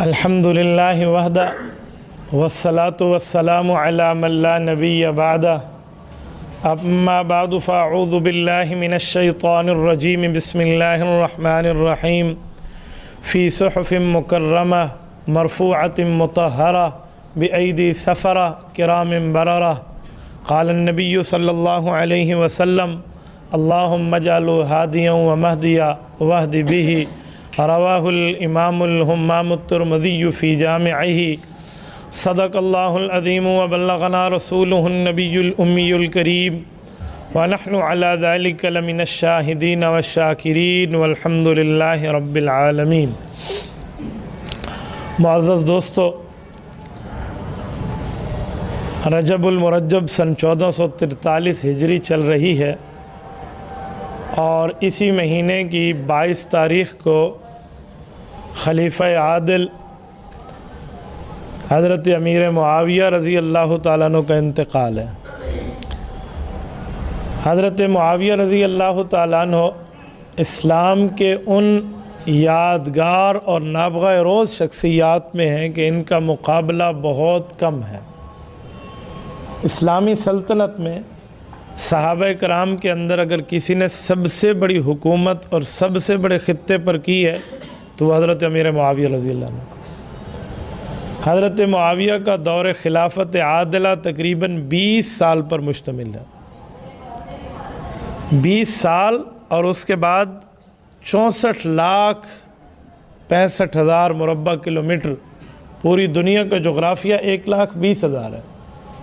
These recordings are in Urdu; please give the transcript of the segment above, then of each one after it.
الحمدللہ وحدہ والصلاة والسلام علی من لا نبی بعدہ اما بعد فاعوذ باللہ من الشیطان الرجیم بسم اللہ الرحمن الرحیم فی صحف مکرمہ مرفوعۃ مطہرہ بأیدی سفرہ کرام بررہ قال النبی صلی اللہ علیہ وسلم اللہم اجعلہ ہادیا ومہدیا واہد بہ رواہ الامام الہمام الترمذی فی جامعہ صدق اللہ العظیم وبلغنا رسولہ النبی الامی الکریم ونحن علی ذلک لمن الشاہدین والشاکرین والحمد للہ رب العالمین۔ معزز دوستو، رجب المرجب سن 1443 ہجری چل رہی ہے اور اسی مہینے کی 22 تاریخ کو خلیفہ عادل حضرت امیر معاویہ رضی اللہ تعالیٰ عنہ کا انتقال ہے۔ حضرت معاویہ رضی اللہ تعالیٰ عنہ اسلام کے ان یادگار اور نابغہ روز شخصیات میں ہیں کہ ان کا مقابلہ بہت کم ہے۔ اسلامی سلطنت میں صحابہ کرام کے اندر اگر کسی نے سب سے بڑی حکومت اور سب سے بڑے خطے پر کی ہے تو وہ حضرت امیر معاویہ رضی اللہ عنہ۔ حضرت معاویہ کا دور خلافت عادلہ تقریباً 20 سال پر مشتمل ہے۔ 20 سال اور اس کے بعد 64,65,000 مربع کلومیٹر پوری دنیا کا جغرافیہ 1,20,000 ہے،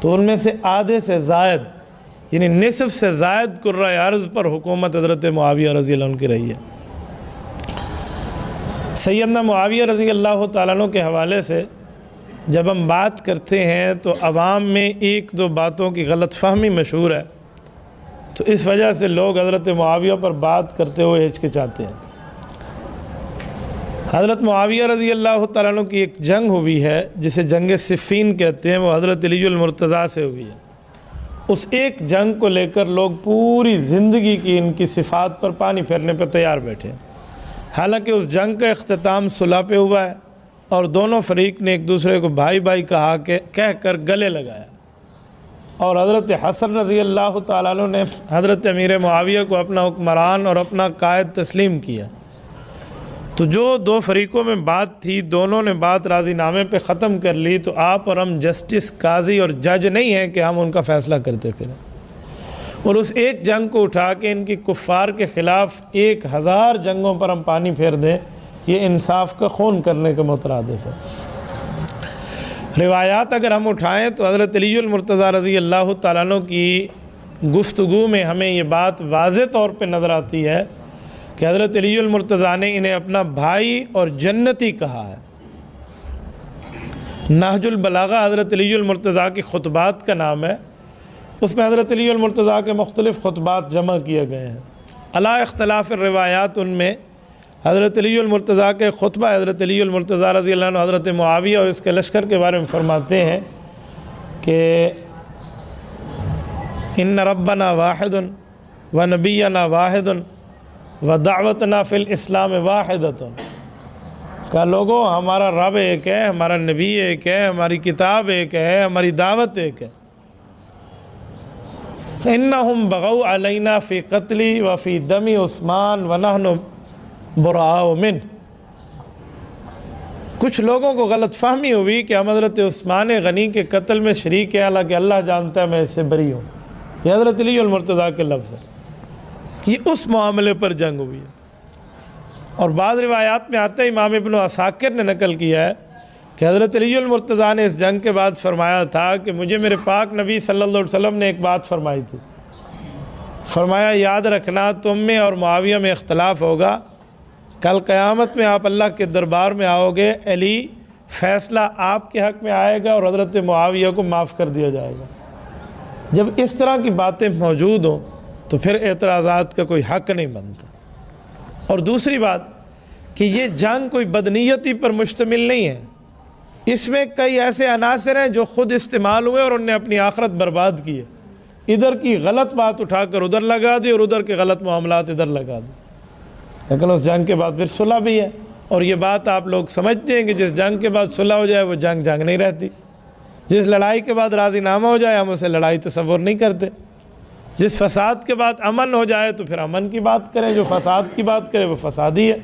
تو ان میں سے آدھے سے زائد یعنی نصف سے زائد کرۂ ارض پر حکومت حضرت معاویہ رضی اللہ عنہ کی رہی ہے۔ سیدنا معاویہ رضی اللہ تعالیٰ عنہ کے حوالے سے جب ہم بات کرتے ہیں تو عوام میں ایک دو باتوں کی غلط فہمی مشہور ہے، تو اس وجہ سے لوگ حضرت معاویہ پر بات کرتے ہوئے ہچکچاتے ہیں۔ حضرت معاویہ رضی اللہ تعالیٰ عنہ کی ایک جنگ ہوئی ہے جسے جنگ صفین کہتے ہیں، وہ حضرت علی المرتضیٰ سے ہوئی ہے۔ اس ایک جنگ کو لے کر لوگ پوری زندگی کی ان کی صفات پر پانی پھیرنے پر تیار بیٹھے ہیں، حالانکہ اس جنگ کا اختتام صلح پہ ہوا ہے اور دونوں فریق نے ایک دوسرے کو بھائی بھائی کہہ کر گلے لگایا، اور حضرت حسن رضی اللہ تعالیٰ عنہ نے حضرت امیر معاویہ کو اپنا حکمران اور اپنا قائد تسلیم کیا۔ تو جو دو فریقوں میں بات تھی دونوں نے بات راضی نامے پہ ختم کر لی، تو آپ اور ہم جسٹس، قاضی اور جج نہیں ہیں کہ ہم ان کا فیصلہ کرتے پھریں، اور اس ایک جنگ کو اٹھا کے ان کی کفار کے خلاف 1000 جنگوں پر ہم پانی پھیر دیں، یہ انصاف کا خون کرنے کے مترادف ہے۔ روایات اگر ہم اٹھائیں تو حضرت علی المرتضیٰ رضی اللہ تعالیٰ عنہ کی گفتگو میں ہمیں یہ بات واضح طور پہ نظر آتی ہے کہ حضرت علی المرتضیٰ نے انہیں اپنا بھائی اور جنتی کہا ہے۔ نہج البلاغہ حضرت علی المرتضیٰ کی خطبات کا نام ہے، اس میں حضرت علی المرتضیٰ کے مختلف خطبات جمع کیے گئے ہیں۔ علی اختلاف الروایات ان میں حضرت علی المرتضیٰ کے خطبہ حضرت علی المرتضیٰ رضی اللہ عنہ حضرت معاویہ اور اس کے لشکر کے بارے میں فرماتے ہیں کہ ان ربنا واحد ونبینا واحد ودعوتنا فی الاسلام واحدۃ، کہ لوگوں ہمارا رب ایک ہے، ہمارا نبی ایک ہے، ہماری کتاب ایک ہے، ہماری دعوت ایک ہے۔ انہم بغوا علینا فی قتلی وفی دم عثمان ونحن براء من۔ کچھ لوگوں کو غلط فہمی ہوئی کہ ہم حضرت عثمان غنی کے قتل میں شریک ہیں، حالانکہ اللہ جانتا ہے میں اس سے بری ہوں۔ یہ حضرت علی المرتضیٰ کے لفظ ہے۔ یہ اس معاملے پر جنگ ہوئی ہے، اور بعض روایات میں آتا ہے، امام ابن عساکر نے نقل کیا ہے کہ حضرت علی المرتضیٰ نے اس جنگ کے بعد فرمایا تھا کہ مجھے میرے پاک نبی صلی اللہ علیہ وسلم نے ایک بات فرمائی تھی، فرمایا یاد رکھنا تم میں اور معاویہ میں اختلاف ہوگا، کل قیامت میں آپ اللہ کے دربار میں آؤ گے، علی فیصلہ آپ کے حق میں آئے گا اور حضرت معاویہ کو معاف کر دیا جائے گا۔ جب اس طرح کی باتیں موجود ہوں تو پھر اعتراضات کا کوئی حق نہیں بنتا۔ اور دوسری بات کہ یہ جنگ کوئی بدنیتی پر مشتمل نہیں ہے، اس میں کئی ایسے عناصر ہیں جو خود استعمال ہوئے اور انہوں نے اپنی آخرت برباد کی ہے۔ ادھر کی غلط بات اٹھا کر ادھر لگا دی اور ادھر کے غلط معاملات ادھر لگا دی، لیکن اس جنگ کے بعد پھر صلح بھی ہے، اور یہ بات آپ لوگ سمجھتے ہیں کہ جس جنگ کے بعد صلح ہو جائے وہ جنگ نہیں رہتی، جس لڑائی کے بعد راضی نامہ ہو جائے ہم اسے لڑائی تصور نہیں کرتے، جس فساد کے بعد امن ہو جائے تو پھر امن کی بات کریں، جو فساد کی بات کرے وہ فسادی ہے۔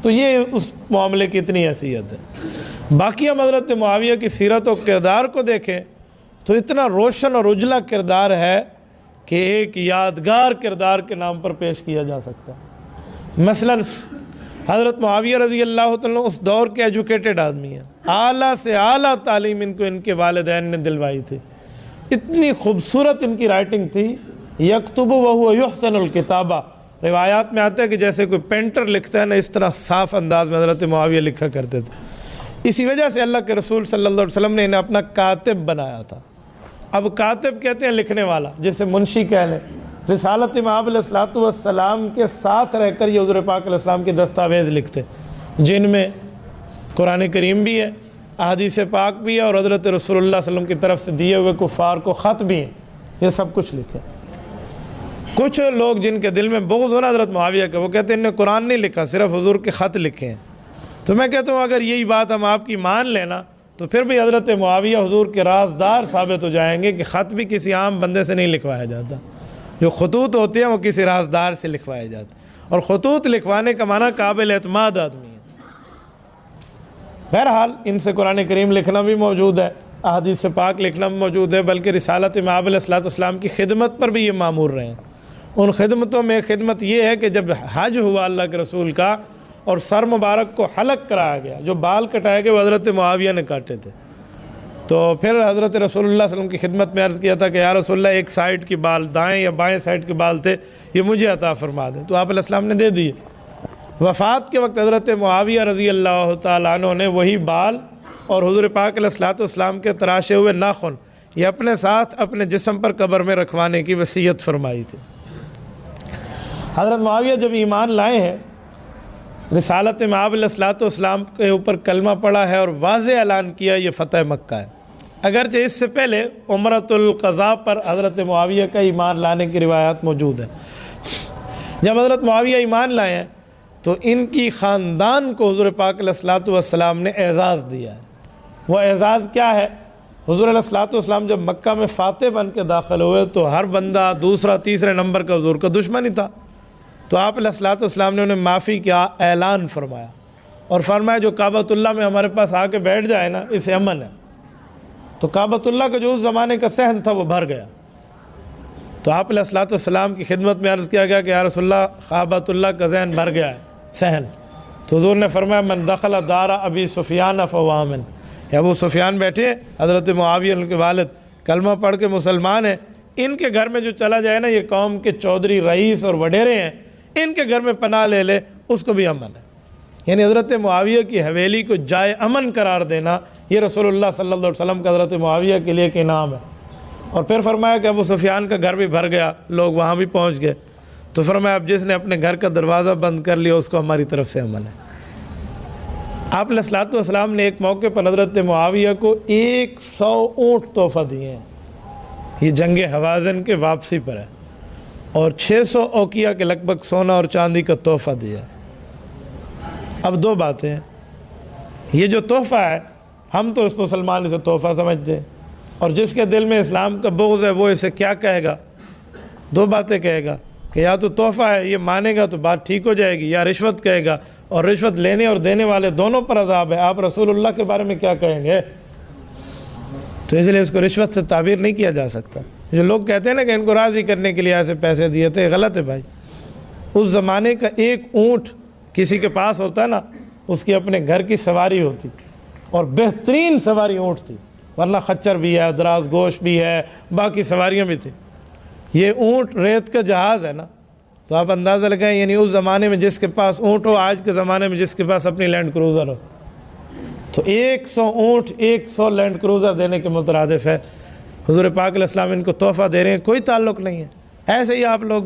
تو یہ اس معاملے کی اتنی حیثیت ہے۔ باقی ہم حضرت معاویہ کی سیرت و کردار کو دیکھیں تو اتنا روشن اور اجلا کردار ہے کہ ایک یادگار کردار کے نام پر پیش کیا جا سکتا ہے۔ مثلا حضرت معاویہ رضی اللہ تعالیٰ اس دور کے ایجوکیٹڈ آدمی ہیں، اعلیٰ سے اعلیٰ تعلیم ان کے والدین نے دلوائی تھی، اتنی خوبصورت ان کی رائٹنگ تھی، یکتب وہو یحسن الکتابہ، روایات میں آتا ہے کہ جیسے کوئی پینٹر لکھتا ہے نا، اس طرح صاف انداز میں حضرت معاویہ لکھا کرتے تھے۔ اسی وجہ سے اللہ کے رسول صلی اللہ علیہ وسلم نے انہیں اپنا کاتب بنایا تھا۔ اب کاتب کہتے ہیں لکھنے والا، جیسے منشی کہہ لیں۔ رسالت مآب علیہ الصلوۃ والسلام کے ساتھ رہ کر یہ حضور پاک علیہ السلام کے دستاویز لکھتے، جن میں قرآن کریم بھی ہے، احادیث پاک بھی ہے، اور حضرت رسول اللہ صلی اللہ علیہ وسلم کی طرف سے دیے ہوئے کفار کو خط بھی ہیں، یہ سب کچھ لکھے۔ کچھ لوگ جن کے دل میں بغض ہونا حضرت معاویہ کا، وہ کہتے ہیں انہیں قرآن نہیں لکھا، صرف حضور کے خط لکھے ہیں۔ تو میں کہتا ہوں اگر یہی بات ہم آپ کی مان لینا تو پھر بھی حضرت معاویہ حضور کے رازدار ثابت ہو جائیں گے، کہ خط بھی کسی عام بندے سے نہیں لکھوایا جاتا، جو خطوط ہوتے ہیں وہ کسی رازدار سے لکھوائے جاتے ہیں، اور خطوط لکھوانے کا معنی قابل اعتماد آدمی ہے۔ بہرحال ان سے قرآن کریم لکھنا بھی موجود ہے، احادیث پاک لکھنا بھی موجود ہے، بلکہ رسالت مآب علیہ الصلوۃ والسلام کی خدمت پر بھی یہ مامور رہے ہیں۔ ان خدمتوں میں خدمت یہ ہے کہ جب حج ہوا اللہ کے رسول کا اور سر مبارک کو حلق کرایا گیا، جو بال کٹائے گئے وہ حضرت معاویہ نے کاٹے تھے، تو پھر حضرت رسول اللہ صلی اللہ علیہ وسلم کی خدمت میں عرض کیا تھا کہ یا رسول اللہ ایک سائیڈ کی بال، دائیں یا بائیں سائیڈ کے بال تھے، یہ مجھے عطا فرما دیں، تو آپ علیہ السلام نے دے دیے۔ وفات کے وقت حضرت معاویہ رضی اللہ تعالیٰ عنہ نے وہی بال اور حضور پاک علیہ الصلوۃ والسلام کے تراشے ہوئے ناخن یہ اپنے ساتھ اپنے جسم پر قبر میں رکھوانے کی وصیت فرمائی تھی۔ حضرت معاویہ جب ایمان لائے ہیں، رسالت مآب علیہ الصلوۃ والسلام کے اوپر کلمہ پڑھا ہے اور واضح اعلان کیا یہ فتح مکہ ہے، اگرچہ اس سے پہلے عمرۃ القضاء پر حضرت معاویہ کا ایمان لانے کی روایات موجود ہیں۔ جب حضرت معاویہ ایمان لائے ہیں تو ان کی خاندان کو حضور پاک علیہ الصلوۃ والسلام نے اعزاز دیا ہے۔ وہ اعزاز کیا ہے؟ حضور علیہ الصلوۃ والسلام جب مکہ میں فاتح بن کے داخل ہوئے تو ہر بندہ دوسرا تیسرے نمبر کا حضور کا دشمن ہی تھا، تو آپ علیہ الصلوۃ والسلام نے انہیں معافی کا اعلان فرمایا اور فرمایا جو کعبۃ اللہ میں ہمارے پاس آ کے بیٹھ جائے نا اسے امن ہے۔ تو کعبۃ اللہ کا جو اس زمانے کا صحن تھا وہ بھر گیا، تو آپ علیہ الصلوۃ والسلام کی خدمت میں عرض کیا گیا کہ یا رسول اللہ کعبۃ اللہ کا ذہن بھر گیا ہے، صحن۔ تو حضور نے فرمایا من دخل دار ابی سفیان فهو آمن، یا ابو سفیان بیٹھے حضرت معاویہ ان کے والد کلمہ پڑھ کے مسلمان ہیں، ان کے گھر میں جو چلا جائے نا، یہ قوم کے چودھری رئیس اور وڈیرے ہیں، ان کے گھر میں پناہ لے لے اس کو بھی امن ہے۔ یعنی حضرت معاویہ کی حویلی کو جائے امن قرار دینا یہ رسول اللہ صلی اللہ علیہ وسلم کا حضرت معاویہ کے لیے ایک انعام ہے۔ اور پھر فرمایا کہ ابو سفیان کا گھر بھی بھر گیا، لوگ وہاں بھی پہنچ گئے، تو فرمایا اب جس نے اپنے گھر کا دروازہ بند کر لیا اس کو ہماری طرف سے امن ہے۔ آپ علیہ الصلوۃ والسلام نے ایک موقع پر حضرت معاویہ کو 100 اونٹ تحفہ دیے ہیں، یہ جنگ حوازن کے واپسی پر ہے، اور 600 اوقیہ کے لگ بھگ سونا اور چاندی کا تحفہ دیا ہے۔ اب دو باتیں ہیں، یہ جو تحفہ ہے ہم تو اس مسلمان اسے تحفہ سمجھتے ہیں، اور جس کے دل میں اسلام کا بغض ہے وہ اسے کیا کہے گا؟ دو باتیں کہے گا کہ یا تو تحفہ ہے یہ مانے گا تو بات ٹھیک ہو جائے گی، یا رشوت کہے گا، اور رشوت لینے اور دینے والے دونوں پر عذاب ہے۔ آپ رسول اللہ کے بارے میں کیا کہیں گے؟ تو اس لیے اس کو رشوت سے تعبیر نہیں کیا جا سکتا۔ جو لوگ کہتے ہیں نا کہ ان کو راضی کرنے کے لیے ایسے پیسے دیے تھے، غلط ہے بھائی۔ اس زمانے کا ایک اونٹ کسی کے پاس ہوتا ہے نا، اس کی اپنے گھر کی سواری ہوتی، اور بہترین سواری اونٹ تھی، ورنہ خچر بھی ہے، دراز گوش بھی ہے، باقی سواریاں بھی تھیں۔ یہ اونٹ ریت کا جہاز ہے نا، تو آپ اندازہ لگائیں، یعنی اس زمانے میں جس کے پاس اونٹ ہو، آج کے زمانے میں جس کے پاس اپنی لینڈ کروزر ہو، تو 100 اونٹ 100 لینڈ کروزر دینے کے مترادف ہے۔ حضور پاک علیہ السلام ان کو تحفہ دے رہے ہیں، کوئی تعلق نہیں ہے۔ ایسے ہی آپ لوگ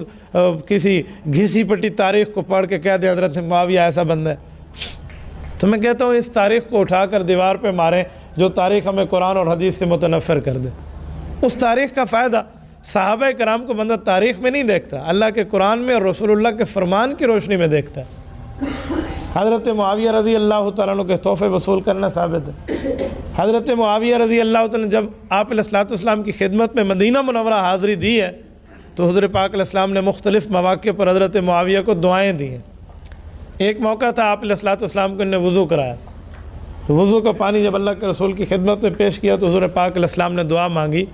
کسی گھسی پٹی تاریخ کو پڑھ کے کہہ دیں حضرت معاویہ ایسا بندہ ہے، تو میں کہتا ہوں اس تاریخ کو اٹھا کر دیوار پہ ماریں جو تاریخ ہمیں قرآن اور حدیث سے متنفر کر دے۔ اس تاریخ کا فائدہ صحابہ کرام کو بندہ تاریخ میں نہیں دیکھتا، اللہ کے قرآن میں اور رسول اللہ کے فرمان کی روشنی میں دیکھتا ہے۔ حضرت معاویہ رضی اللہ تعالیٰ عنہ کے تحفے وصول کرنا ثابت ہے۔ حضرت معاویہ رضی اللہ تعالیٰ نے جب آپ علیہ الصلوۃ والسلام کی خدمت میں مدینہ منورہ حاضری دی ہے تو حضور پاک علیہ السلام نے مختلف مواقع پر حضرت معاویہ کو دعائیں دی ہیں۔ ایک موقع تھا آپ علیہ الصلوۃ والسلام کو نے وضو کرایا، تو وضو کا پانی جب اللہ کے رسول کی خدمت میں پیش کیا تو حضور پاک علیہ السلام نے دعا مانگی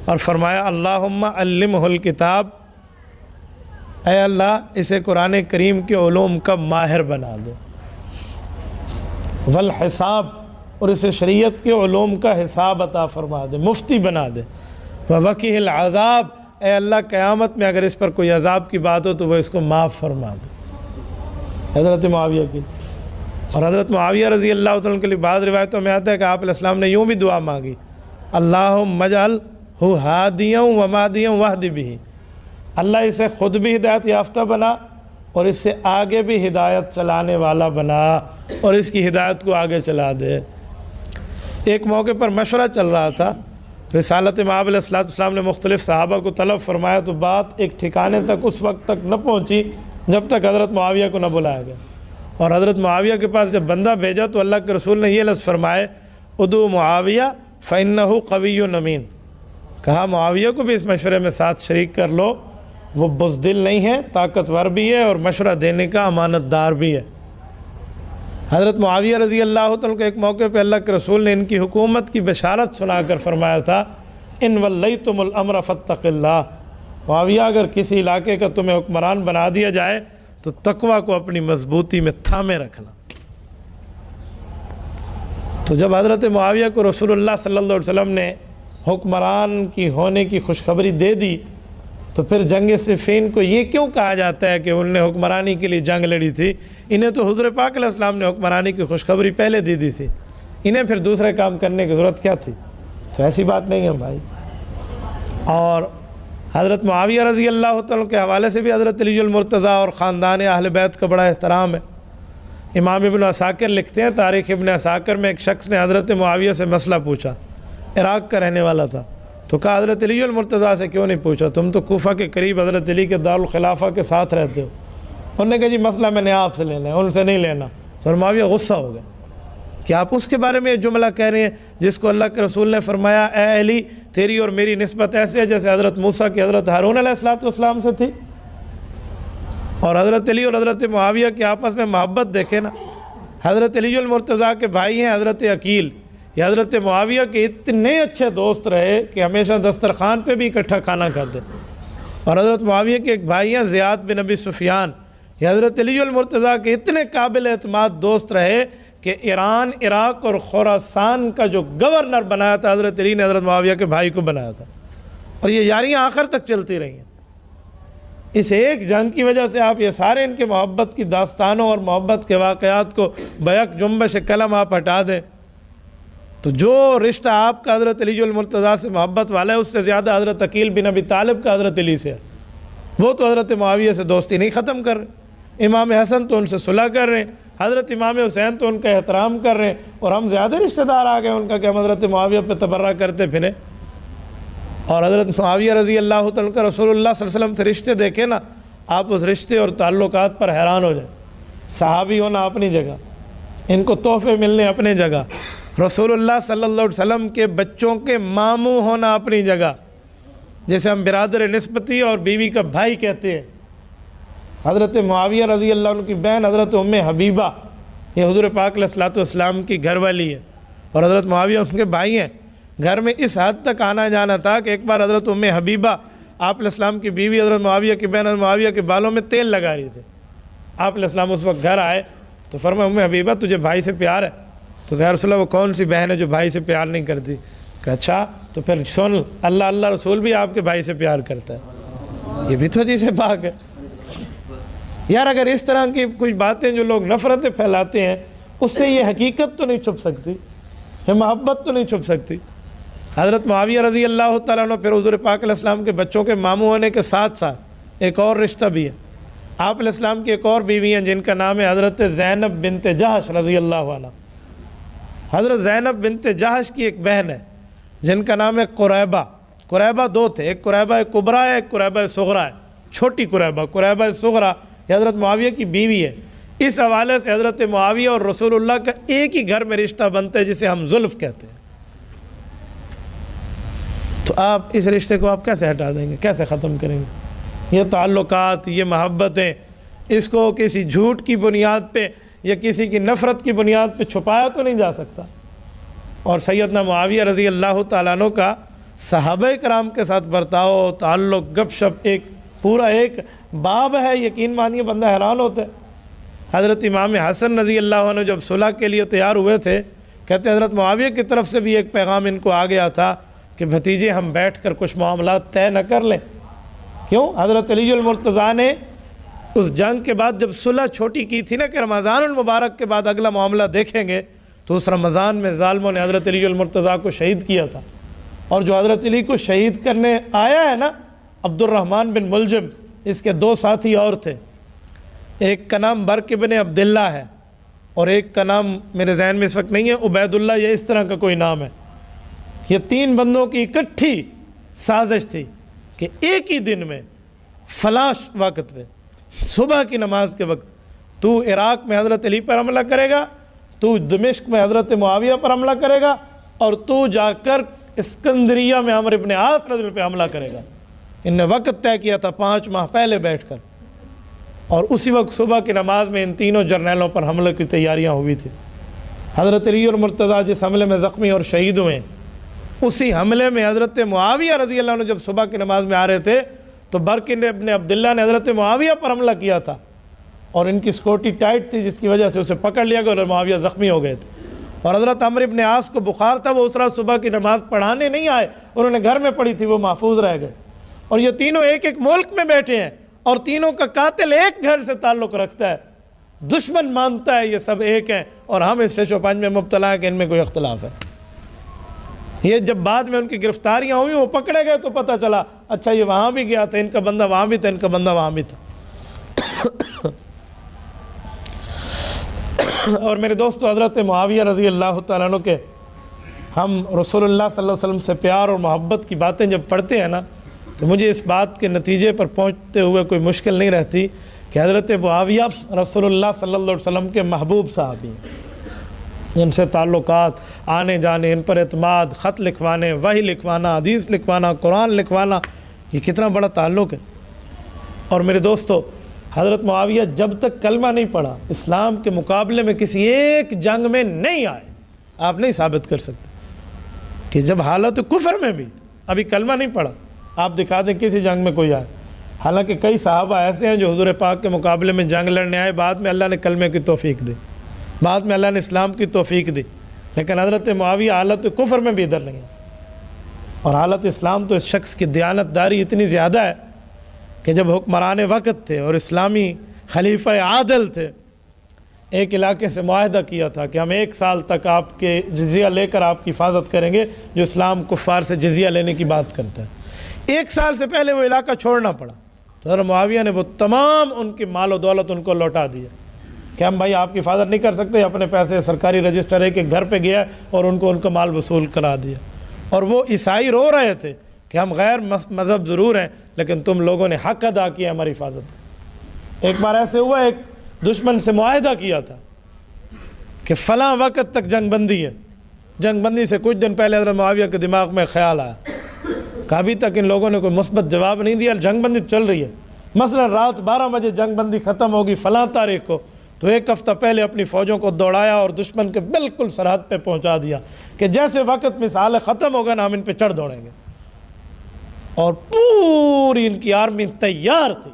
اور فرمایا اللہم علمہ الکتاب، اے اللہ اسے قرآن کریم کے علوم کا ماہر بنا دے، والحساب، اور اسے شریعت کے علوم کا حساب عطا فرما دے، مفتی بنا دے، ووقیہ العذاب، اے اللہ قیامت میں اگر اس پر کوئی عذاب کی بات ہو تو وہ اس کو معاف فرما دے۔ حضرت معاویہ کی، اور حضرت معاویہ رضی اللہ تعالیٰ کے لیے بعض روایتوں میں آتا ہے کہ آپ علیہ السلام نے یوں بھی دعا مانگی اللہم اجعلہ ہادیا ومہدیا واہد بہ، اللہ اسے خود بھی ہدایت یافتہ بنا اور اس سے آگے بھی ہدایت چلانے والا بنا اور اس کی ہدایت کو آگے چلا دے۔ ایک موقع پر مشورہ چل رہا تھا، رسالت مآب علیہ السلام نے مختلف صحابہ کو طلب فرمایا تو بات ایک ٹھکانے تک اس وقت تک نہ پہنچی جب تک حضرت معاویہ کو نہ بلایا گیا، اور حضرت معاویہ کے پاس جب بندہ بھیجا تو اللہ کے رسول نے یہ لفظ فرمائے ادعو معاویہ فإنہ قوی امین، کہا معاویہ کو بھی اس مشورے میں ساتھ شریک کر لو، وہ بزدل نہیں ہے، طاقتور بھی ہے اور مشورہ دینے کا امانت دار بھی ہے۔ حضرت معاویہ رضی اللہ عنہ کے ایک موقع پہ اللہ کے رسول نے ان کی حکومت کی بشارت سنا کر فرمایا تھا ان ولیتم الامر فاتق اللہ، معاویہ اگر کسی علاقے کا تمہیں حکمران بنا دیا جائے تو تقوی کو اپنی مضبوطی میں تھامے رکھنا۔ تو جب حضرت معاویہ کو رسول اللہ صلی اللہ علیہ وسلم نے حکمران کی ہونے کی خوشخبری دے دی تو پھر جنگ صفین کو یہ کیوں کہا جاتا ہے کہ انہوں نے حکمرانی کے لیے جنگ لڑی تھی؟ انہیں تو حضور پاک علیہ السلام نے حکمرانی کی خوشخبری پہلے دی تھی، انہیں پھر دوسرے کام کرنے کی ضرورت کیا تھی؟ تو ایسی بات نہیں ہے بھائی۔ اور حضرت معاویہ رضی اللہ تعالیٰ کے حوالے سے بھی حضرت علی المرتضیٰ اور خاندان اہل بیت کا بڑا احترام ہے۔ امام ابن عساکر لکھتے ہیں تاریخ ابن عساکر میں ایک شخص نے حضرت معاویہ سے مسئلہ پوچھا، عراق کا رہنے والا تھا، تو کہا حضرت علی المرتضیٰ سے کیوں نہیں پوچھا، تم تو کوفہ کے قریب حضرت علی کے دارالخلافہ کے ساتھ رہتے ہو۔ انہوں نے کہا جی مسئلہ میں نے آپ سے لینا ہے، ان سے نہیں لینا۔ تو معاویہ غصہ ہو گیا کہ آپ اس کے بارے میں یہ جملہ کہہ رہے ہیں جس کو اللہ کے رسول نے فرمایا اے علی تیری اور میری نسبت ایسے ہے جیسے حضرت موسیٰ کی حضرت ہارون علیہ السلام سے تھی۔ اور حضرت علی اور حضرت معاویہ کے آپس میں محبت دیکھیں نا، حضرت علی المرتضیٰ کے بھائی ہیں حضرت عقیل، یہ حضرت معاویہ کے اتنے اچھے دوست رہے کہ ہمیشہ دسترخوان پہ بھی اکٹھا کھانا کھاتے۔ اور حضرت معاویہ کے ایک بھائی ہیں زیاد بن ابی سفیان، یہ حضرت علی المرتضیٰ کے اتنے قابل اعتماد دوست رہے کہ ایران، عراق اور خراسان کا جو گورنر بنایا تھا حضرت علی نے حضرت معاویہ کے بھائی کو بنایا تھا، اور یہ یاریاں آخر تک چلتی رہی ہیں۔ اس ایک جنگ کی وجہ سے آپ یہ سارے ان کے محبت کی داستانوں اور محبت کے واقعات کو بیک جنبش قلم آپ ہٹا دیں تو جو رشتہ آپ کا حضرت علی المرتضیٰ سے محبت والا ہے اس سے زیادہ حضرت عقیل بن ابی طالب کا حضرت علی سے ہے۔ وہ تو حضرت معاویہ سے دوستی نہیں ختم کر رہے، امام حسن تو ان سے صلح کر رہے ہیں، حضرت امام حسین تو ان کا احترام کر رہے ہیں، اور ہم زیادہ رشتہ دار آ گئے ان کا کہ ہم حضرت معاویہ پہ تبرہ کرتے پھریں۔ اور حضرت معاویہ رضی اللہ تعالیٰ کا رسول اللہ صلی اللہ علیہ وسلم سے رشتے دیکھیں نا، آپ اس رشتے اور تعلقات پر حیران ہو جائیں۔ صحابی ہونا اپنی جگہ، ان کو تحفے ملنے اپنی جگہ، رسول اللہ صلی اللہ علیہ وسلم کے بچوں کے ماموں ہونا اپنی جگہ، جیسے ہم برادر نسبتی اور بیوی کا بھائی کہتے ہیں۔ حضرت معاویہ رضی اللہ عنہ کی بہن حضرت ام حبیبہ یہ حضور پاک علیہ السلام کی گھر والی ہے، اور حضرت معاویہ اس کے بھائی ہیں۔ گھر میں اس حد تک آنا جانا تھا کہ ایک بار حضرت ام حبیبہ آپ علیہ السلام کی بیوی حضرت معاویہ کی بہن حضرت معاویہ کے بالوں میں تیل لگا رہی تھے۔ آپ علیہ السلام اس وقت گھر آئے تو فرمایا ام حبیبہ تجھے بھائی سے پیار ہے؟ تو کہا رسول اللہ وہ کون سی بہن ہے جو بھائی سے پیار نہیں کرتی؟ کہ اچھا تو پھر سن، اللہ رسول بھی آپ کے بھائی سے پیار کرتا ہے۔ یہ بھی تو حدیث پاک ہے یار۔ اگر اس طرح کی کچھ باتیں جو لوگ نفرتیں پھیلاتے ہیں اس سے یہ حقیقت تو نہیں چھپ سکتی، یہ محبت تو نہیں چھپ سکتی۔ حضرت معاویہ رضی اللہ تعالیٰ عنہ پھر حضور پاک علیہ السلام کے بچوں کے ماموں ہونے کے ساتھ ساتھ ایک اور رشتہ بھی ہے۔ آپ علیہ السلام کی ایک اور بیوی ہیں جن کا نام ہے حضرت زینب بنت جہش رضی اللہ عنہ۔ حضرت زینب بنت جہش کی ایک بہن ہے جن کا نام ہے قریبہ۔ قریبہ دو تھے، ایک قریبہ کبریٰ ہے، ایک قریبہ صغریٰ ہے۔ چھوٹی قریبہ صغریٰ یہ حضرت معاویہ کی بیوی ہے۔ اس حوالے سے حضرت معاویہ اور رسول اللہ کا ایک ہی گھر میں رشتہ بنتا ہے جسے ہم زلف کہتے ہیں. تو آپ اس رشتے کو آپ کیسے ہٹا دیں گے, کیسے ختم کریں گے؟ یہ تعلقات, یہ محبتیں, اس کو کسی جھوٹ کی بنیاد پہ یا کسی کی نفرت کی بنیاد پہ چھپایا تو نہیں جا سکتا. اور سیدنا معاویہ رضی اللہ تعالیٰ عنہ کا صحابہ کرام کے ساتھ برتاؤ, تعلق, گپ شپ, ایک پورا ایک باب ہے, یقین مانیے بندہ حیران ہوتا ہے. حضرت امام حسن رضی اللہ عنہ جب صلح کے لیے تیار ہوئے تھے, کہتے ہیں حضرت معاویہ کی طرف سے بھی ایک پیغام ان کو آ گیا تھا کہ بھتیجے ہم بیٹھ کر کچھ معاملات طے نہ کر لیں. کیوں؟ حضرت علی المرتضیٰ نے اس جنگ کے بعد جب صلح چھوٹی کی تھی نا کہ رمضان المبارک کے بعد اگلا معاملہ دیکھیں گے, تو اس رمضان میں ظالموں نے حضرت علی المرتضیٰ کو شہید کیا تھا. اور جو حضرت علی کو شہید کرنے آیا ہے نا, عبد الرحمن بن ملجم, اس کے دو ساتھی اور تھے. ایک کا نام برق بن عبداللہ ہے اور ایک کا نام میرے ذہن میں اس وقت نہیں ہے, عبید اللہ یا اس طرح کا کوئی نام ہے. یہ تین بندوں کی اکٹھی سازش تھی کہ ایک ہی دن میں فلاں وقت پہ صبح کی نماز کے وقت تو عراق میں حضرت علی پر حملہ کرے گا, تو دمشق میں حضرت معاویہ پر حملہ کرے گا, اور تو جا کر اسکندریہ میں عمرو بن عاص رضی اللہ عنہ پہ حملہ کرے گا. ان نے وقت طے کیا تھا 5 ماہ پہلے بیٹھ کر, اور اسی وقت صبح کی نماز میں ان تینوں جرنیلوں پر حملے کی تیاریاں ہوئی تھی. حضرت علی اور مرتضیٰ جس حملے میں زخمی اور شہید ہوئے, اسی حملے میں حضرت معاویہ رضی اللہ عنہ جب صبح کی نماز میں آ رہے تھے تو برق ابن عبداللہ نے حضرت معاویہ پر حملہ کیا تھا, اور ان کی سکورٹی ٹائٹ تھی جس کی وجہ سے اسے پکڑ لیا گیا اور معاویہ زخمی ہو گئے تھے. اور حضرت عمرو بن عاص کو بخار تھا, وہ اس رات صبح کی نماز پڑھانے نہیں آئے, انہوں نے گھر میں پڑھی تھی, وہ محفوظ رہ گئے. اور یہ تینوں ایک ایک ملک میں بیٹھے ہیں, اور تینوں کا قاتل ایک گھر سے تعلق رکھتا ہے, دشمن مانتا ہے یہ سب ایک ہیں, اور ہم اس 6-5 میں مبتلا ہیں کہ ان میں کوئی اختلاف ہے. یہ جب بعد میں ان کی گرفتاریاں ہوئی, وہ پکڑے گئے تو پتہ چلا اچھا یہ وہاں بھی گیا تھا, ان کا بندہ وہاں بھی تھا, ان کا بندہ وہاں بھی تھا. اور میرے دوستو, حضرت معاویہ رضی اللہ تعالیٰ عنہ کے ہم رسول اللہ صلی اللہ علیہ وسلم سے پیار اور محبت کی باتیں جب پڑھتے ہیں نا, تو مجھے اس بات کے نتیجے پر پہنچتے ہوئے کوئی مشکل نہیں رہتی کہ حضرت معاویہ رسول اللہ صلی اللہ علیہ وسلم کے محبوب صحابی ہیں. ان سے تعلقات, آنے جانے, ان پر اعتماد, خط لکھوانے, وحی لکھوانا, حدیث لکھوانا, قرآن لکھوانا, یہ کتنا بڑا تعلق ہے. اور میرے دوستو, حضرت معاویہ جب تک کلمہ نہیں پڑھا, اسلام کے مقابلے میں کسی ایک جنگ میں نہیں آئے. آپ نہیں ثابت کر سکتے کہ جب حالت کفر میں بھی ابھی کلمہ نہیں پڑھا, آپ دکھا دیں کسی جنگ میں کوئی آئے. حالانکہ کئی صحابہ ایسے ہیں جو حضور پاک کے مقابلے میں جنگ لڑنے آئے, بعد میں اللہ نے کلمے کی توفیق دی, بعد میں اللہ نے اسلام کی توفیق دی. لیکن حضرت معاویہ حالت کفر میں بھی ادھر نہیں ہے, اور حالت اسلام تو اس شخص کی دیانت داری اتنی زیادہ ہے کہ جب حکمران وقت تھے اور اسلامی خلیفہ عادل تھے, ایک علاقے سے معاہدہ کیا تھا کہ ہم 1 سال تک آپ کے جزیہ لے کر آپ کی حفاظت کریں گے, جو اسلام کفار سے جزیہ لینے کی بات کرتا ہے. 1 سال سے پہلے وہ علاقہ چھوڑنا پڑا, تو حضرت معاویہ نے وہ تمام ان کی مال و دولت ان کو لوٹا دیا کہ ہم بھائی آپ کی حفاظت نہیں کر سکتے, اپنے پیسے سرکاری رجسٹر ہے کہ گھر پہ گیا اور ان کو ان کا مال وصول کرا دیا. اور وہ عیسائی رو رہے تھے کہ ہم غیر مذہب ضرور ہیں لیکن تم لوگوں نے حق ادا کیا ہماری حفاظت. ایک بار ایسے ہوا, ایک دشمن سے معاہدہ کیا تھا کہ فلاں وقت تک جنگ بندی ہے. جنگ بندی سے کچھ دن پہلے حضرت معاویہ کے دماغ میں خیال آیا کہ ابھی تک ان لوگوں نے کوئی مثبت جواب نہیں دیا, جنگ بندی چل رہی ہے, مثلا رات 12 بجے جنگ بندی ختم ہوگی فلاں تاریخ کو, تو 1 ہفتہ پہلے اپنی فوجوں کو دوڑایا اور دشمن کے بالکل سرحد پہ پہنچا دیا کہ جیسے وقت مثال ختم ہوگا نا ہم ان پہ چڑھ دوڑیں گے. اور پوری ان کی آرمی تیار تھی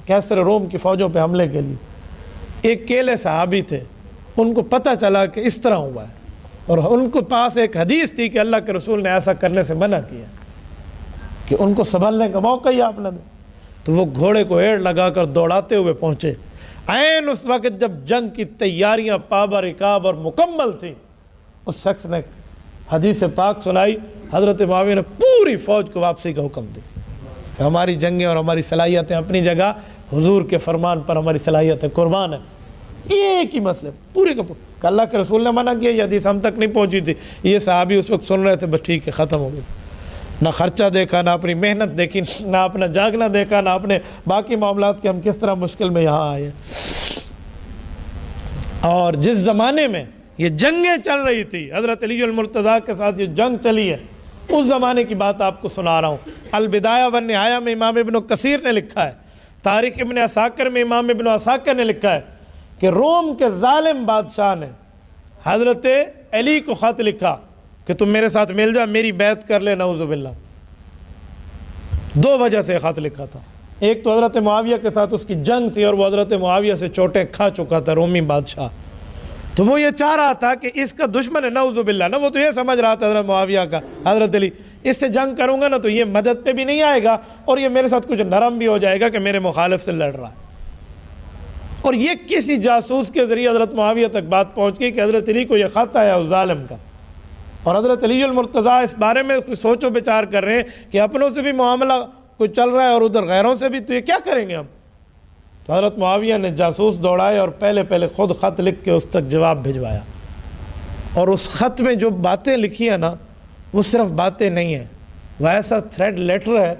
کیسر روم کی فوجوں پہ حملے کے لیے. ایک کیلے صحابی تھے, ان کو پتہ چلا کہ اس طرح ہوا ہے, اور ان کو پاس ایک حدیث تھی کہ اللہ کے رسول نے ایسا کرنے سے منع کیا کہ ان کو سنبھلنے کا موقع ہی آپ نہ دیں. تو وہ گھوڑے کو ایڑ لگا کر دوڑاتے ہوئے پہنچے. عین اس وقت جب جنگ کی تیاریاں پابہ رکاب اور مکمل تھیں, اس شخص نے حدیث پاک سنائی. حضرت معاویہ نے پوری فوج کو واپسی کا حکم دیا کہ ہماری جنگیں اور ہماری صلاحیتیں اپنی جگہ, حضور کے فرمان پر ہماری صلاحیتیں قربان ہیں. ایک ہی مسئلے پورے کا کہ اللہ کے رسول نے منع کیا, یہ حدیث ہم تک نہیں پہنچی تھی, یہ صحابی اس وقت سن رہے تھے, بس ٹھیک ہے ختم ہو گئی. نہ خرچہ دیکھا, نہ اپنی محنت دیکھی, نہ اپنا جاگنا دیکھا, نہ اپنے باقی معاملات کے ہم کس طرح مشکل میں یہاں آئے. اور جس زمانے میں یہ جنگیں چل رہی تھی، حضرت علی المرتضیٰ کے ساتھ یہ جنگ چلی ہے، اس زمانے کی بات آپ کو سنا رہا ہوں۔ البدایہ والنہایہ میں امام ابن کثیر نے لکھا ہے، تاریخ ابن عساکر میں امام ابن عساکر نے لکھا ہے کہ روم کے ظالم بادشاہ نے حضرت علی کو خط لکھا کہ تم میرے ساتھ مل جا، میری بیعت کر لے، نعوذ باللہ۔ دو وجہ سے خط لکھا تھا، ایک تو حضرت معاویہ کے ساتھ اس کی جنگ تھی اور وہ حضرت معاویہ سے چوٹیں کھا چکا تھا رومی بادشاہ، تو وہ یہ چاہ رہا تھا کہ اس کا دشمن ہے نعوذ باللہ نا، وہ تو یہ سمجھ رہا تھا حضرت معاویہ کا حضرت علی، اس سے جنگ کروں گا نا تو یہ مدد پہ بھی نہیں آئے گا اور یہ میرے ساتھ کچھ نرم بھی ہو جائے گا کہ میرے مخالف سے لڑ رہا ہے۔ اور یہ کسی جاسوس کے ذریعے حضرت معاویہ تک بات پہنچ گئی کہ حضرت علی کو یہ خط آیا اس ظالم کا، اور حضرت علی المرتضیٰ اس بارے میں سوچ و بچار کر رہے ہیں کہ اپنوں سے بھی معاملہ کچھ چل رہا ہے اور ادھر غیروں سے بھی، تو یہ کیا کریں گے ہم؟ تو حضرت معاویہ نے جاسوس دوڑائے اور پہلے خود خط لکھ کے اس تک جواب بھجوایا، اور اس خط میں جو باتیں لکھی ہیں نا وہ صرف باتیں نہیں ہیں، وہ ایسا تھریڈ لیٹر ہے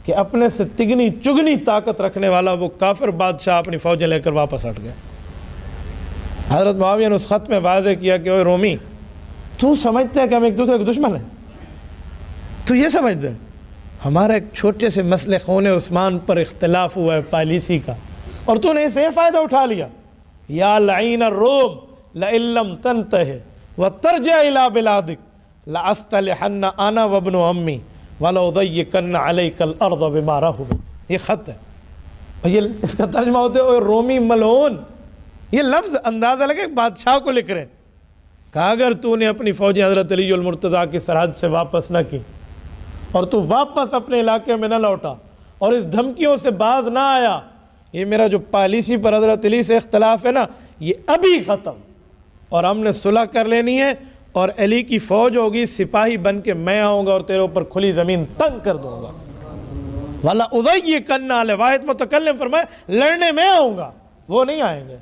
کہ اپنے سے تگنی چگنی طاقت رکھنے والا وہ کافر بادشاہ اپنی فوجیں لے کر واپس ہٹ گئے۔ حضرت معاویہ نے اس خط میں واضح کیا کہ اوے رومی، تو سمجھتے ہیں کہ ہم ایک دوسرے کے دشمن ہیں؟ تو یہ سمجھتے ہیں ہمارا ایک چھوٹے سے مسئلے خون عثمان پر اختلاف ہوا ہے پالیسی کا، اور تو نے اسے فائدہ اٹھا لیا۔ یا لعین الروم لئن لم تنتہ وترجع الی بلادک لاستلحن انا وابن امی ولأضیقن علیک الارض بما رحبت۔ یہ خط ہے، اور یہ اس کا ترجمہ ہوتا ہے اوے رومی ملعون۔ یہ لفظ اندازہ لگے بادشاہ کو لکھ رہے ہیں، کہا اگر تو نے اپنی فوجیں حضرت علی المرتضیٰ کی سرحد سے واپس نہ کی اور تو واپس اپنے علاقے میں نہ لوٹا اور اس دھمکیوں سے باز نہ آیا، یہ میرا جو پالیسی پر حضرت علی سے اختلاف ہے نا یہ ابھی ختم، اور ہم نے صلح کر لینی ہے، اور علی کی فوج ہوگی، سپاہی بن کے میں آؤں گا اور تیرے اوپر کھلی زمین تنگ کر دوں گا۔ والا اضیقن علی، واحد متکلم فرمائے لڑنے میں آؤں گا، وہ نہیں آئیں گے۔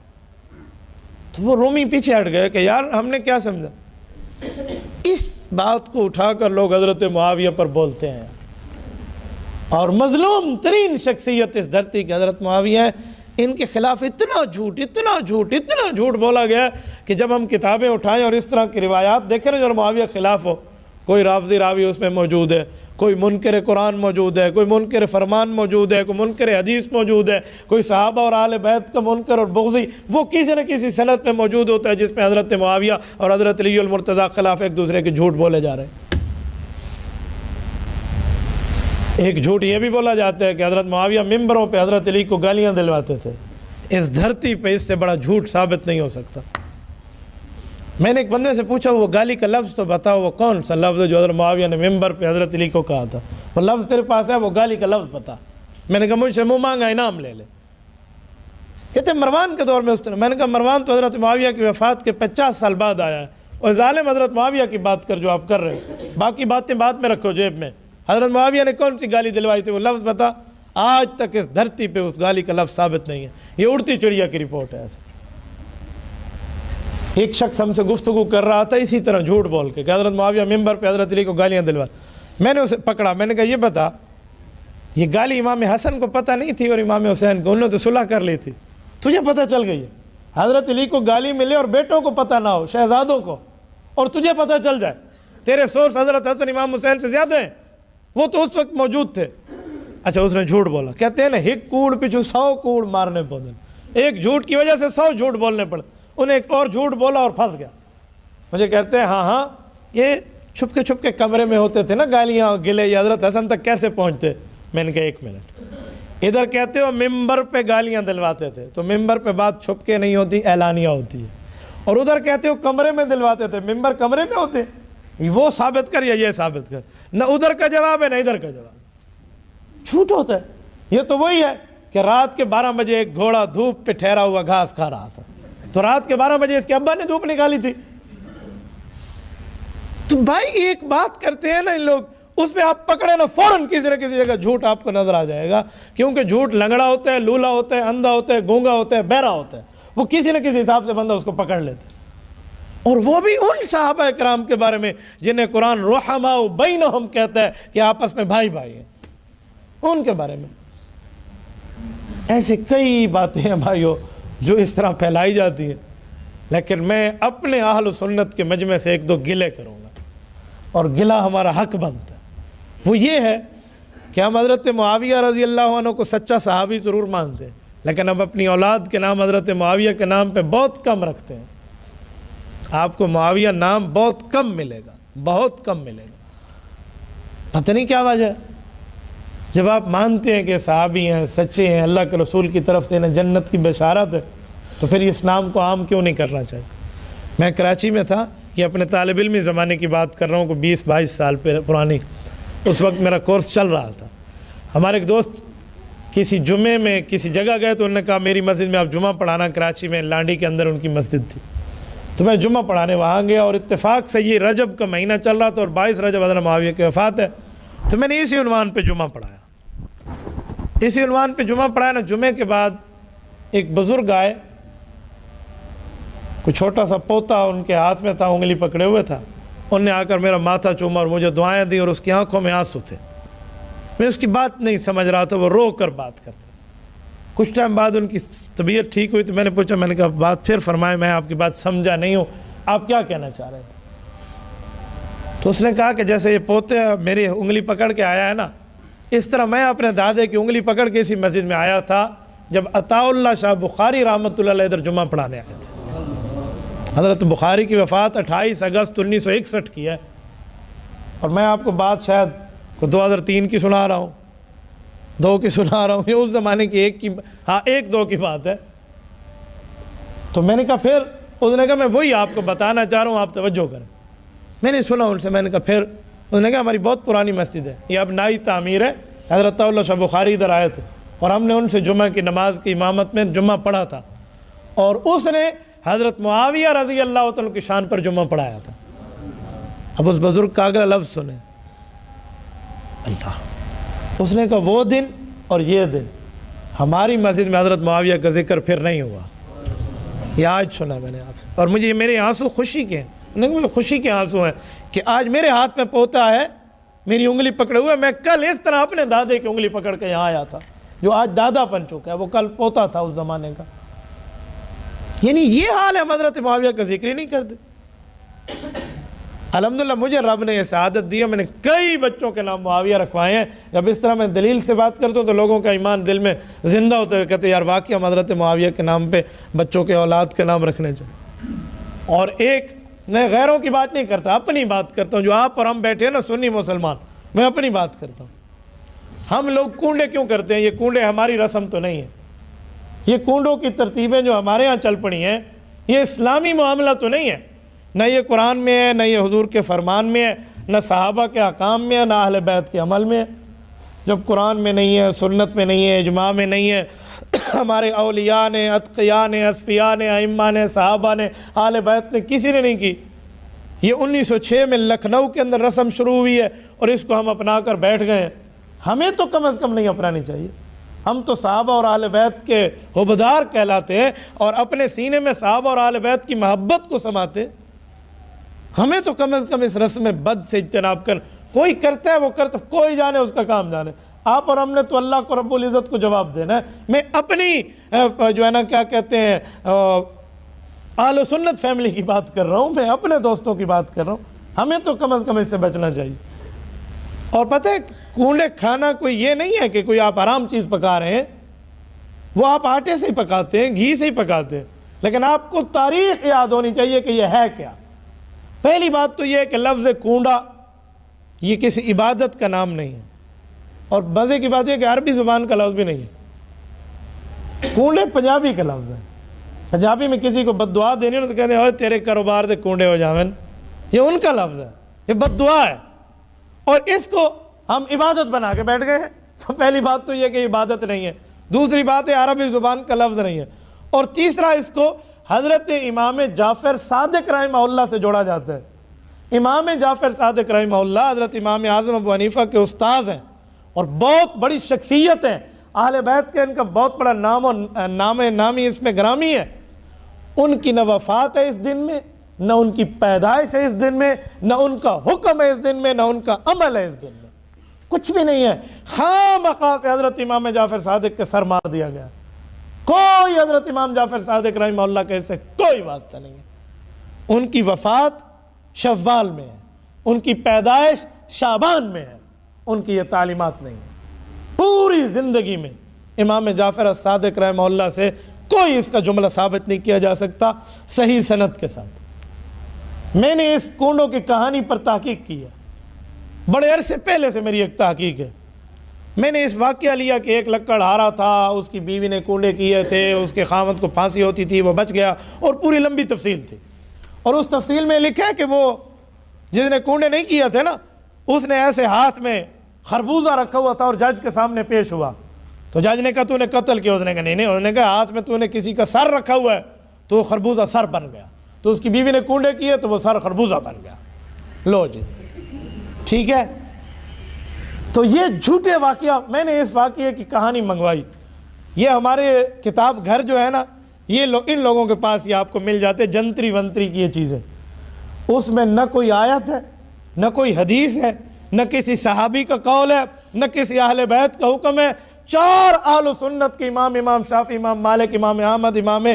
تو وہ رومی پیچھے ہٹ گئے کہ یار ہم نے کیا سمجھا۔ اس بات کو اٹھا کر لوگ حضرت معاویہ پر بولتے ہیں، اور مظلوم ترین شخصیت اس دھرتی کے حضرت معاویہ ہیں، ان کے خلاف اتنا جھوٹ بولا گیا کہ جب ہم کتابیں اٹھائیں اور اس طرح کی روایات دیکھیں نا جو معاویہ خلاف ہو، کوئی رافضی راوی اس میں موجود ہے، کوئی منکر قرآن موجود ہے، کوئی منکر فرمان موجود ہے، کوئی منکر حدیث موجود ہے، کوئی صحابہ اور اہل بیت کا منکر اور بغضی، وہ کسی نہ کسی سند میں موجود ہوتا ہے جس میں حضرت معاویہ اور حضرت علی المرتضیٰ خلاف ایک دوسرے کے جھوٹ بولے جا رہے ہیں۔ ایک جھوٹ یہ بھی بولا جاتا ہے کہ حضرت معاویہ ممبروں پہ حضرت علی کو گالیاں دلواتے تھے۔ اس دھرتی پہ اس سے بڑا جھوٹ ثابت نہیں ہو سکتا۔ میں نے ایک بندے سے پوچھا وہ گالی کا لفظ تو بتاؤ، وہ کون سا لفظ ہے جو حضرت معاویہ نے ممبر پہ حضرت علی کو کہا تھا؟ وہ لفظ تیرے پاس ہے، وہ گالی کا لفظ بتا۔ میں نے کہا مجھ سے منہ مانگا انعام لے لے۔ کہتے مروان کے دور میں اس طرح۔ میں نے کہا مروان تو حضرت معاویہ کی وفات کے 50 سال بعد آیا ہے، اور ظالم حضرت معاویہ کی بات کر جو آپ کر رہے ہیں، باقی باتیں بعد میں رکھو جیب میں۔ حضرت معاویہ نے کون سی گالی دلوائی تھی وہ لفظ بتا۔ آج تک اس دھرتی پہ اس گالی کا لفظ ثابت نہیں ہے، یہ اڑتی چڑیا کی رپورٹ ہے۔ ایسا ایک شخص ہم سے گفتگو کر رہا تھا اسی طرح جھوٹ بول کے کہ حضرت معاویہ ممبر پہ حضرت علی کو گالیاں دلوا۔ میں نے اسے پکڑا، میں نے کہا یہ بتا، یہ گالی امام حسن کو پتہ نہیں تھی اور امام حسین کو، انہوں نے تو صلح کر لی تھی، تجھے پتہ چل گئی ہے؟ حضرت علی کو گالی ملے اور بیٹوں کو پتہ نہ ہو، شہزادوں کو، اور تجھے پتہ چل جائے، تیرے سورس حضرت حسن امام حسین سے زیادہ ہیں، وہ تو اس وقت موجود تھے۔ اچھا اس نے جھوٹ بولا، کہتے ہیں نا ہک کوڑ پچھو 100 کوڑ مارنے پڑے، ایک جھوٹ کی وجہ سے 100 جھوٹ بولنے پڑے۔ انہیں ایک اور جھوٹ بولا اور پھنس گیا۔ مجھے کہتے ہیں ہاں یہ چھپ کے کمرے میں ہوتے تھے نا گالیاں گلے، یہ حضرت حسن تک کیسے پہنچتے؟ میں نے کہا ایک منٹ، ادھر کہتے ہو ممبر پہ گالیاں دلواتے تھے، تو ممبر پہ بات چھپ کے نہیں ہوتی، اعلانیہ ہوتی ہے، اور ادھر کہتے ہو کمرے میں دلواتے تھے، ممبر کمرے میں ہوتے، وہ ثابت کر یا یہ ثابت کر، نہ ادھر کا جواب ہے نہ ادھر کا جواب، جھوٹ ہوتا ہے۔ یہ تو وہی ہے کہ رات کے 12 بجے ایک گھوڑا دھوپ پہ ٹھہرا ہوا گھاس کھا رہا تھا، تو رات کے 12 بجے اس کے ابا نے دھوپ نکالی تھی۔ تو بھائی ایک بات کرتے ہیں نا ان لوگ، اس پہ آپ پکڑے نا فوراً کسی نہ کسی جگہ جھوٹ آپ کو نظر آ جائے گا، کیونکہ جھوٹ لنگڑا ہوتا ہے، لولا ہوتا ہے، اندھا ہوتا ہے، گونگا ہوتا ہے، بہرا ہوتا ہے، وہ کسی نہ کسی حساب سے بندہ اس کو پکڑ لیتا ہے۔ اور وہ بھی ان صحابہ کرام کے بارے میں جنہیں قرآن رحماء بینہم کہتا ہے کہ آپس میں بھائی بھائی ہیں، ان کے بارے میں ایسے کئی باتیں ہیں بھائیوں جو اس طرح پھیلائی جاتی ہیں۔ لیکن میں اپنے اہل و سنت کے مجمع سے ایک دو گلے کروں گا، اور گلہ ہمارا حق بنتا ہے۔ وہ یہ ہے کہ ہم حضرت معاویہ رضی اللہ عنہ کو سچا صحابی ضرور مانتے ہیں، لیکن ہم اپنی اولاد کے نام حضرت معاویہ کے نام پہ بہت کم رکھتے ہیں۔ آپ کو معاویہ نام بہت کم ملے گا، بہت کم ملے گا۔ پتہ نہیں کیا وجہ ہے؟ جب آپ مانتے ہیں کہ صحابی ہیں، سچے ہیں، اللہ کے رسول کی طرف سے انہیں جنت کی بشارت ہے، تو پھر اس نام کو عام کیوں نہیں کرنا چاہیے؟ میں کراچی میں تھا، کہ اپنے طالب علمی زمانے کی بات کر رہا ہوں، کوئی 20-22 سال پرانی، اس وقت میرا کورس چل رہا تھا۔ ہمارے ایک دوست کسی جمعے میں کسی جگہ گئے تو انہوں نے کہا میری مسجد میں آپ جمعہ پڑھانا، کراچی میں لانڈی کے اندر ان کی مسجد تھی، تو میں جمعہ پڑھانے وہاں گیا، اور اتفاق سے یہ رجب کا مہینہ چل رہا تھا اور 22 رجب حضرت معاویہ کی وفات ہے، تو میں نے اسی عنوان پہ جمعہ پڑھایا، اسی عنوان پہ جمعہ پڑھایا نا۔ جمعے کے بعد ایک بزرگ آئے، کوئی چھوٹا سا پوتا ان کے ہاتھ میں تھا، انگلی پکڑے ہوئے تھا، انہوں نے آ کر میرا ماتھا چوما اور مجھے دعائیں دی، اور اس کی آنکھوں میں آنسو تھے۔ میں اس کی بات نہیں سمجھ رہا تھا، وہ رو کر بات کرتے تھے۔ کچھ ٹائم بعد ان کی طبیعت ٹھیک ہوئی تو میں نے پوچھا، میں نے کہا بات پھر فرمائے، میں آپ کی بات سمجھا نہیں ہوں، آپ کیا کہنا چاہ رہے تھے؟ تو اس نے کہا کہ جیسے یہ پوتے میری انگلی پکڑ کے آیا ہے نا، اس طرح میں اپنے دادے کی انگلی پکڑ کے اسی مسجد میں آیا تھا جب عطا اللہ شاہ بخاری رحمۃ اللہ علیہ ادھر جمعہ پڑھانے آئے تھے۔ حضرت بخاری کی وفات 28 اگست 1961 کی ہے، اور میں آپ کو بات شاید 2003 کی سنا رہا ہوں، 2 کی سنا رہا ہوں، یہ اس زمانے کی ایک دو کی بات ہے۔ تو میں نے کہا پھر، اس نے کہا میں وہی آپ کو بتانا چاہ رہا ہوں، آپ توجہ کریں۔ میں نے سنا ان سے، میں نے کہا پھر، انہوں نے کہا ہماری بہت پرانی مسجد ہے، یہ اب نئی تعمیر ہے، حضرت اللہ شاہ بخاری ادھر آئے تھے اور ہم نے ان سے جمعہ کی نماز کی امامت میں جمعہ پڑھا تھا، اور اس نے حضرت معاویہ رضی اللہ عنہ کی شان پر جمعہ پڑھایا تھا۔ اب اس بزرگ کا اگلا لفظ سنیں، اللہ، اس نے کہا وہ دن اور یہ دن ہماری مسجد میں حضرت معاویہ کا ذکر پھر نہیں ہوا، یہ آج سنا میں نے آپ سے، اور مجھے میرے آنسو خوشی کے ہیں، خوشی کے آنسو ہیں کہ آج میرے ہاتھ میں پوتا ہے، میری انگلی پکڑے ہوئے، میں کل اس طرح اپنے دادے کی انگلی پکڑ کے یہاں آیا تھا، جو آج دادا بن چکا ہے، وہ کل پوتا تھا اس زمانے کا۔ یعنی یہ حال ہے، حضرت معاویہ کا ذکر ہی نہیں کرتے۔ الحمدللہ مجھے رب نے یہ سعادت دی ہے، میں نے کئی بچوں کے نام معاویہ رکھوائے ہیں۔ جب اس طرح میں دلیل سے بات کرتا ہوں تو لوگوں کا ایمان دل میں زندہ ہوتا ہے، کہتے ہیں یار واقعی ہم حضرت معاویہ کے نام پہ بچوں کے اولاد کے نام رکھنے چاہیے۔ اور ایک، میں غیروں کی بات نہیں کرتا، اپنی بات کرتا ہوں، جو آپ اور ہم بیٹھے ہیں نا سنی مسلمان، میں اپنی بات کرتا ہوں۔ ہم لوگ کنڈے کیوں کرتے ہیں؟ یہ کنڈے ہماری رسم تو نہیں ہے، یہ کنڈوں کی ترتیبیں جو ہمارے ہاں چل پڑی ہیں، یہ اسلامی معاملہ تو نہیں ہے، نہ یہ قرآن میں ہے، نہ یہ حضور کے فرمان میں ہے، نہ صحابہ کے احکام میں ہے، نہ اہل بیت کے عمل میں ہے۔ جب قرآن میں نہیں ہے، سنت میں نہیں ہے، اجماع میں نہیں ہے، ہمارے اولیاء نے، اتقیاء نے، اصفیاء نے، ائمہ نے، صحابہ نے، اہل بیت نے، کسی نے نہیں کی۔ یہ 1906 میں لکھنؤ کے اندر رسم شروع ہوئی ہے اور اس کو ہم اپنا کر بیٹھ گئے ہیں۔ ہمیں تو کم از کم نہیں اپنانی چاہیے، ہم تو صحابہ اور اہل بیت کے حبدار کہلاتے ہیں اور اپنے سینے میں صحابہ اور اہل بیت کی محبت کو سماتے ہیں۔ ہمیں تو کم از کم اس رسم بد سے اجتناب کر، کوئی کرتا ہے وہ کرتا، کوئی جانے اس کا کام جانے، آپ اور ہم نے تو اللہ کو رب العزت کو جواب دینا ہے۔ میں اپنی جو ہے نا کیا کہتے ہیں اہل سنت فیملی کی بات کر رہا ہوں، میں اپنے دوستوں کی بات کر رہا ہوں، ہمیں تو کم از کم اس سے بچنا چاہیے۔ اور پتہ ہے کنڈے کھانا کوئی یہ نہیں ہے کہ کوئی آپ حرام چیز پکا رہے ہیں، وہ آپ آٹے سے ہی پکاتے ہیں، گھی سے ہی پکاتے ہیں، لیکن آپ کو تاریخ یاد ہونی چاہیے کہ یہ ہے کیا۔ پہلی بات تو یہ ہے کہ لفظ کنڈا یہ کسی عبادت کا نام نہیں ہے، اور مزے کی بات یہ کہ عربی زبان کا لفظ بھی نہیں ہے، کنڈے پنجابی کا لفظ ہے۔ پنجابی میں کسی کو بد دعا دینی ہو تو کہتے ہیں اوے تیرے کاروبار دے کنڈے ہو جاون، یہ ان کا لفظ ہے، یہ بد دعا ہے، اور اس کو ہم عبادت بنا کے بیٹھ گئے ہیں۔ تو پہلی بات تو یہ کہ عبادت نہیں ہے، دوسری بات ہے عربی زبان کا لفظ نہیں ہے، اور تیسرا اس کو حضرت امام جعفر صادق رحمہ اللہ سے جوڑا جاتا ہے۔ امام جعفر صادق رحمہ اللہ حضرت امام اعظم ابو حنیفہ کے استاذ ہیں اور بہت بڑی شخصیت ہیں، اہل بیت کے ان کا بہت بڑا نام اور نامی اس میں گرامی ہے۔ ان کی نہ وفات ہے اس دن میں، نہ ان کی پیدائش ہے اس دن میں، نہ ان کا حکم ہے اس دن میں، نہ ان کا عمل ہے اس دن میں، کچھ بھی نہیں ہے۔ خواہ مخواہ سے حضرت امام جعفر صادق کے سر مار دیا گیا، کوئی حضرت امام جعفر صادق رحمہ اللہ کے سے کوئی واسطہ نہیں ہے۔ ان کی وفات شوال میں ہے، ان کی پیدائش شعبان میں ہے، ان کی یہ تعلیمات نہیں ہیں۔ پوری زندگی میں امام جعفر الصادق رحمہ اللہ سے کوئی اس کا جملہ ثابت نہیں کیا جا سکتا صحیح سند کے ساتھ۔ میں نے اس کنڈوں کی کہانی پر تحقیق کی ہے، بڑے عرصے پہلے سے میری ایک تحقیق ہے۔ میں نے اس واقعہ لیا کہ ایک لکڑہارا تھا، اس کی بیوی نے کنڈے کیے تھے، اس کے خاوند کو پھانسی ہوتی تھی، وہ بچ گیا، اور پوری لمبی تفصیل تھی۔ اور اس تفصیل میں لکھا ہے کہ وہ جس نے کنڈے نہیں کیا تھے نا، اس نے ایسے ہاتھ میں خربوزہ رکھا ہوا تھا اور جج کے سامنے پیش ہوا، تو جج نے کہا تو نے قتل کیا؟ اس نے کہا نہیں، اس نے کہا ہاتھ میں تو نے کسی کا سر رکھا ہوا ہے، تو وہ خربوزہ سر بن گیا۔ تو اس کی بیوی نے کنڈے کیے تو وہ سر خربوزہ بن گیا۔ لو جی ٹھیک ہے۔ تو یہ جھوٹے واقعہ، میں نے اس واقعے کی کہانی منگوائی۔ یہ ہمارے کتاب گھر جو ہے نا، یہ ان لوگوں کے پاس یہ آپ کو مل جاتے، جنتری ونتری کی یہ چیزیں۔ اس میں نہ کوئی آیت ہے، نہ کوئی حدیث ہے، نہ کسی صحابی کا قول ہے، نہ کسی اہل بیت کا حکم ہے۔ 4 اہل سنت کے امام، امام شافعی، امام مالک، امام احمد، امام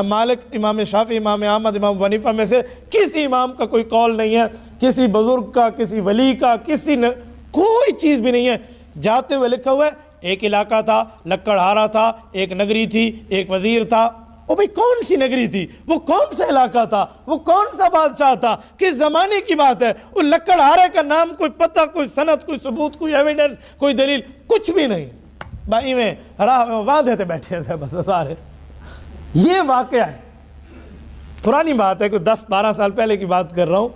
مالک، امام شافعی، امام احمد، امام ابو حنیفہ میں سے کسی امام کا کوئی قول نہیں ہے، کسی بزرگ کا، کسی ولی کا، کسی نے کوئی چیز بھی نہیں ہے۔ جاتے ہوئے لکھا ہوا ہے ایک علاقہ تھا، لکڑہارا تھا، ایک نگری تھی، ایک وزیر تھا۔ او بھئی کون سی نگری تھی؟ وہ کون سا علاقہ تھا؟ وہ کون سا بادشاہ تھا؟ کس زمانے کی بات ہے؟ وہ لکڑہارے کا نام، کوئی پتہ، کوئی سند، کوئی ثبوت، کوئی ایویڈنس، کوئی دلیل، کچھ بھی نہیں۔ بھائی میں وعدے تھے بیٹھے تھے بس سارے۔ یہ واقعہ ہے، پرانی بات ہے، کوئی 10-12 سال پہلے کی بات کر رہا ہوں۔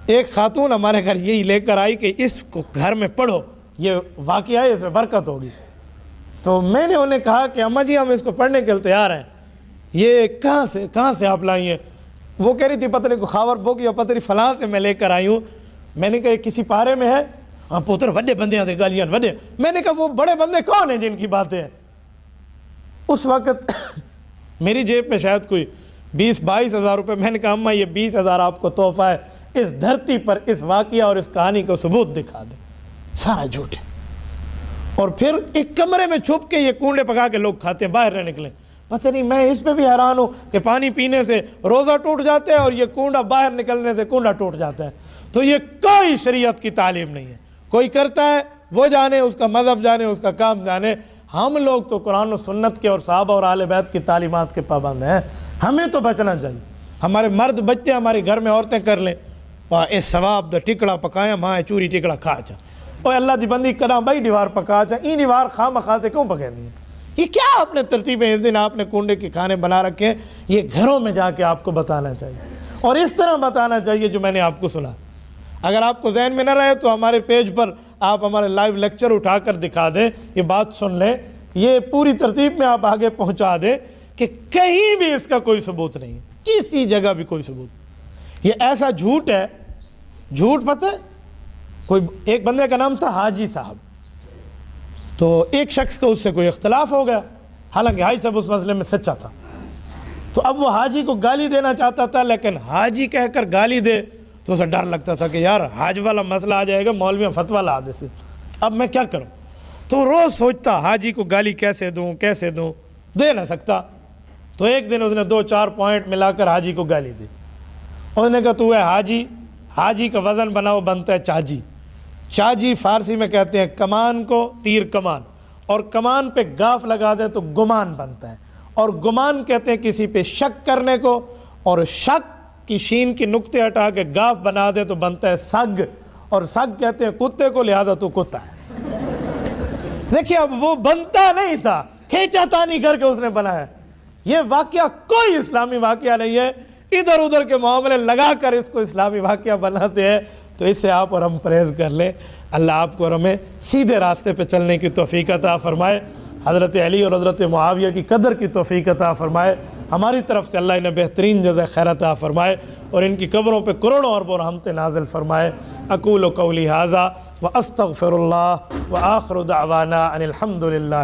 ایک خاتون ہمارے گھر یہی لے کر آئی کہ اس کو گھر میں پڑھو، یہ واقعہ ہے، اس میں برکت ہوگی۔ تو میں نے انہیں کہا کہ اماں جی ہم اس کو پڑھنے کے لیے تیار ہیں۔ یہ کہاں سے آپ لائی ہیں؟ وہ کہہ رہی تھی پتہ نہیں کو خاور بوگ یا پتہ نہیں فلاں سے میں لے کر آئی ہوں۔ میں نے کہا یہ کسی پارے میں ہے؟ ہاں پوتر وڈے بندے آتے گالیاں وڈے۔ میں نے کہا وہ بڑے بندے کون ہیں جن کی باتیں ہیں؟ اس وقت میری جیب میں شاید کوئی 20-22 ہزار روپے۔ میں نے کہا اماں یہ 20,000 آپ کو تحفہ ہے، اس دھرتی پر اس واقعہ اور اس کہانی کو ثبوت دکھا دے۔ سارا جھوٹ ہے۔ اور پھر ایک کمرے میں چھپ کے یہ کنڈے پکا کے لوگ کھاتے ہیں، باہر نہ نکلیں۔ پتہ نہیں، میں اس پہ بھی حیران ہوں کہ پانی پینے سے روزہ ٹوٹ جاتا ہے اور یہ کنڈا باہر نکلنے سے کنڈا ٹوٹ جاتا ہے۔ تو یہ کوئی شریعت کی تعلیم نہیں ہے۔ کوئی کرتا ہے وہ جانے، اس کا مذہب جانے، اس کا کام جانے۔ ہم لوگ تو قرآن و سنت کے اور صحابہ اور اہل بیت کی تعلیمات کے پابند ہیں۔ ہمیں تو بچنا چاہیے۔ ہمارے مرد بچے ہمارے گھر میں عورتیں کر لیں، اے ثواب دا ٹکڑا پکایا ماں چوری ٹکڑا کھا چا، اور اللہ دی بندی کرا بھائی دیوار پکا چا، این دیوار خواہ مخواہ کیوں پکینی ہے؟ یہ کیا آپ نے ترتیبیں اس دن آپ نے کنڈے کے کھانے بنا رکھے ہیں؟ یہ گھروں میں جا کے آپ کو بتانا چاہیے، اور اس طرح بتانا چاہیے جو میں نے آپ کو سنا۔ اگر آپ کو ذہن میں نہ رہے تو ہمارے پیج پر آپ ہمارے لائیو لیکچر اٹھا کر دکھا دیں، یہ بات سن لیں، یہ پوری ترتیب میں آپ آگے پہنچا دیں کہ کہیں بھی اس کا کوئی ثبوت نہیں ہے، کسی جگہ بھی کوئی ثبوت۔ یہ ایسا جھوٹ ہے، جھوٹ پتہ ہے، کوئی ایک بندے کا نام تھا حاجی صاحب، تو ایک شخص کو اس سے کوئی اختلاف ہو گیا، حالانکہ حاجی صاحب اس مسئلے میں سچا تھا۔ تو اب وہ حاجی کو گالی دینا چاہتا تھا، لیکن حاجی کہہ کر گالی دے تو اسے ڈر لگتا تھا کہ یار حاج والا مسئلہ آ جائے گا، مولوی فتویٰ لا دے سے، اب میں کیا کروں؟ تو روز سوچتا حاجی کو گالی کیسے دوں، دے نہ سکتا۔ تو ایک دن اس نے 2-4 پوائنٹ ملا کر حاجی کو گالی دی۔ انہوں نے کہا تو ہے حاجی، حاجی کا وزن بناؤ بنتا ہے چاجی۔ چاجی فارسی میں کہتے ہیں کمان کو، تیر کمان، اور کمان پہ گاف لگا دیں تو گمان بنتا ہے، اور گمان کہتے ہیں کسی پہ شک کرنے کو، اور شک کی شین کی نقطے ہٹا کے گاف بنا دیں تو بنتا ہے سگ، اور سگ کہتے ہیں کتے کو، لہذا تو کتا ہے۔ دیکھیں اب وہ بنتا نہیں تھا، کھینچا تانی کر کے اس نے بنایا۔ یہ واقعہ کوئی اسلامی واقعہ نہیں ہے، ادھر ادھر کے معاملے لگا کر اس کو اسلامی واقعہ بناتے ہیں۔ تو اس سے آپ اور ہم پرہیز کر لیں۔ اللہ آپ کو اور ہمیں سیدھے راستے پہ چلنے کی توفیق عطا فرمائے، حضرت علی اور حضرت معاویہ کی قدر کی توفیق عطا فرمائے، ہماری طرف سے اللہ انہیں بہترین جزائے خیر عطا فرمائے، اور ان کی قبروں پہ کروڑوں اربوں رحمتیں نازل فرمائے۔ اقول قولی ھذا واستغفر اللہ وآخر دعوانا ان الحمد للہ۔